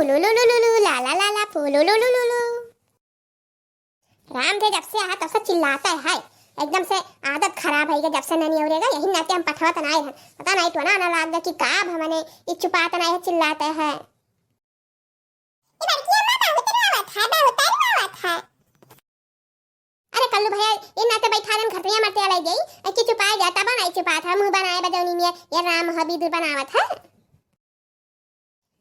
फूलुलुलुलुलु ला ला ला ला फूलुलुलुलुलु। राम थे जब से आया तब से चिल्लाता है, एकदम से आदत खराब है कि जब से नहीं उड़ेगा यही नाते हम पठवत नहीं है। पता नहीं तो ना लाग कि का हमने ये छुपाता नहीं है, चिल्लाते हैं। अरे कल्लू भैया इन नाते बैठा दन घर पे मरते अलग गई कि छुपाए जाता बा नहीं छुपा था मुंह बनाए बजौनी में ये राम हबीब बनावत है।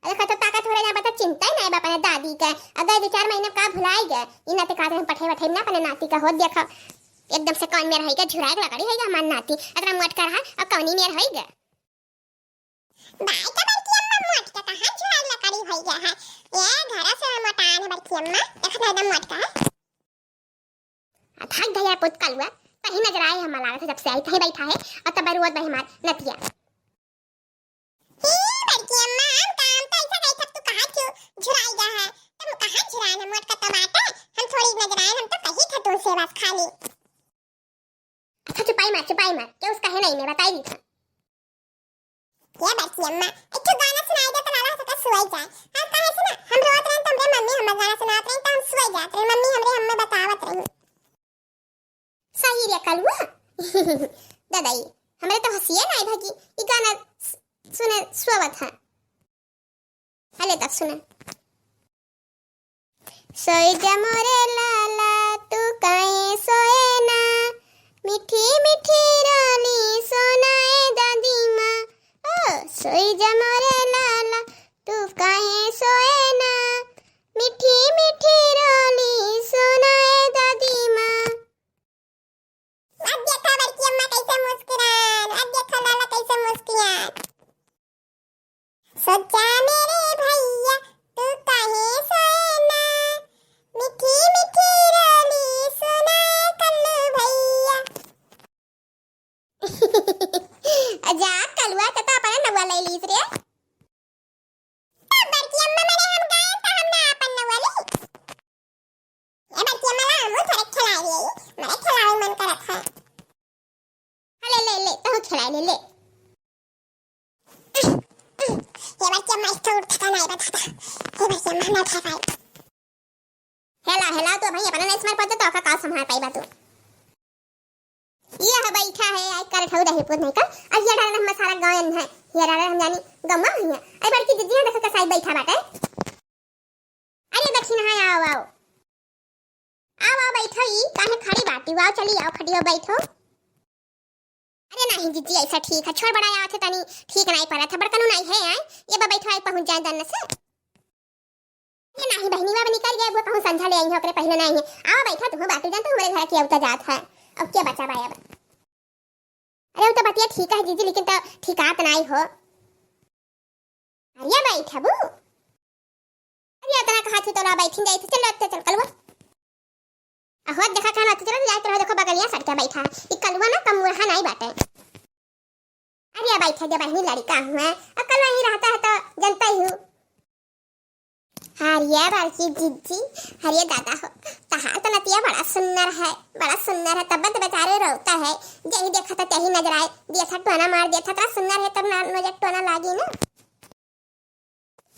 अरे कतो ताकत हो रहा बता चिंता ही नहीं बापा ने दादी का अगर 2-4 महीने का भुलाई गए इन नाते का हम पठे वठे ना अपने नाती का हो देखा एकदम से कौन में रहेगा झुराग लगाड़ी है हमार नाती अतरा मोट कर है और कौनी में रहेगा भाई का बल्कि अम्मा मोट का कहां झुराग लगाड़ी हो गया है ये घर से मोटान है बल्कि अम्मा देखा एकदम मोट का है। थक गया पुत कलवा कहीं नजर आए हम लागा था जब से आई था बैठा है और तब रोज भाई हमार नतिया बल्कि अम्मा हम काम तो ऐसा गई तब तू कहां क्यों झुराई गया है तुम कहां झुराए मोट का टमाटर हम थोड़ी नजर आए हम तो कहीं था तू से बस खाली अच्छा चुपाई मत क्या उसका है नहीं मैं बताई दी था ये बल्कि अम्मा एक गाना सुनाई दे तो लाला सका सोई जाए हम कहे से ना हम रोत रहे तुमरे मम्मी हम गाना सुनात रहे तो हम सोई जाते रहे मम्मी हमरे हमें बतावत रही सही रे कलवा दादाई हमरे तो हंसिए नहीं था कि ये गाना सुने सोवत है हले तक सुने सोई जा मोरे लाला तू काहे सोए ना मीठी मीठी रानी सोनाए दादी माँ ओ सोई जा मोरे लाला तू काहे सोए ना मीठी मीठी रानी सोनाए दादी माँ। अब देखा बल्कि अम्मा कैसे मुस्कुरान अब देखा लाला कैसे मुस्कुरान सोचा मेरे भैया तू काहे सोए ना मीठी मीठी रानी सुनाए कल्लू भैया अजा कलवा तो अपन नवा ले लीस रे बल्कि अम्मा मेरे हम गाए तो हम ना अपन नवा ली ये बल्कि अम्मा हम थोड़े खिला रही है मेरे खिलावे मन कर रखा है ले तो खिला ले ये बल्कि अम्मा इसको उठता नहीं बताता ये बल्कि अम्मा ना उठा पाई हेला तो भाई अपना नहीं स्मार पड़ता तो का संभाल पाई बात ये है बैठा है आई कर ठौ दही पुत नहीं कर अब ये डाल हम मसाला गायन है ये डाल हम जानी गम्मा है आई बड़की दीदी देखो का साइड बैठा बाटे अरे दक्षिण हां आओ बैठो ई काहे खड़ी बाटी आओ चली आओ खड़ी हो बैठो। अरे नहीं दीदी ऐसा ठीक है छोड़ बड़ा आवत है तनी ठीक नहीं पड़ा था बड़कनु नहीं है आई ये बैठो आई पहुंच जाए दन से ये नहीं बहनी बाबा निकल गए वो कहूं संझा ले आई हो करे पहले नहीं है आओ बैठा तू बाटी जान तो हमारे घर की आवता जात है अब क्या बचा भाई अब अरे वो तो बतिया ठीक है दीदी लेकिन तो ठिकात नहीं हो अरे बैठा बू अरे इतना कहा थी तो ला बैठी गई थी चलो चल कलवा अहो देखा खाना तो चलो जाए तो देखो बगलिया सटका बैठा ये कलवा ना कम वहां नहीं बाटे अरे बैठा जब बहनी लड़का हूं अब कलवा ही रहता है तो जनता ही हूं हरिया बालकी जीजी हरिया दादा हो कहा तो नतिया बड़ा सुंदर है तब तो बेचारे रोता है यही देखा था यही नजर आए दिया था टोना मार दिया था तो सुंदर है तब नजर टोना लागी ना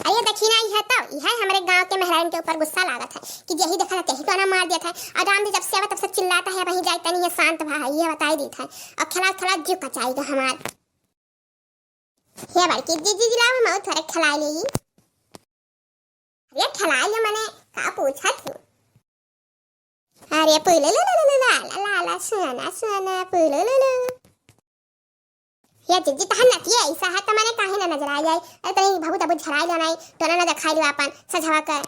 अरे दक्षिणा ही है तो यह हमारे गांव के मेहरान के ऊपर गुस्सा लगा था कि यही देखा था यही टोना मार दिया था और राम जी जब से आवा तब से चिल्लाता है वहीं जाता नहीं है शांत भाई ये बताई दी था और खला जो कचाएगा हमार ये बालकी जीजी जिला हम थोड़े खिला लेगी अरे खिला ले मैंने का पूछा थी अरे पुले ला सुना पुले ये जीजी तहन नती ऐसा है तो मैंने काहे ना नजर आ जाए अरे तनी भाबू तब झराई ले नहीं तो ना दिखाई दो अपन सजावा कर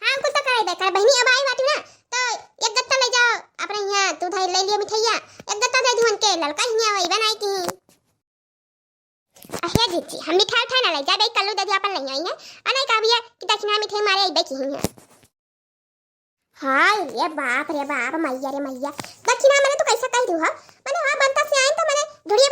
हां कुछ तो करे बेकार बहनी अब आई बाटी ना तो एक गत्ता ले जाओ अपने यहां तू धाई ले लियो मिठाइया एक गत्ता दे दिहन के लड़का ही आई बनाई की अहे जीजी हम मिठाई उठा ना ले जा बे कल्लू दे अपन नहीं आई है अने का भैया कि दक्षिणा मिठाई मारे आई बे की है हां रे बाप मैया दक्षिणा मैंने तो कैसा कह दूं हां मैंने हां बनता से आई तो मैंने ढूंढिए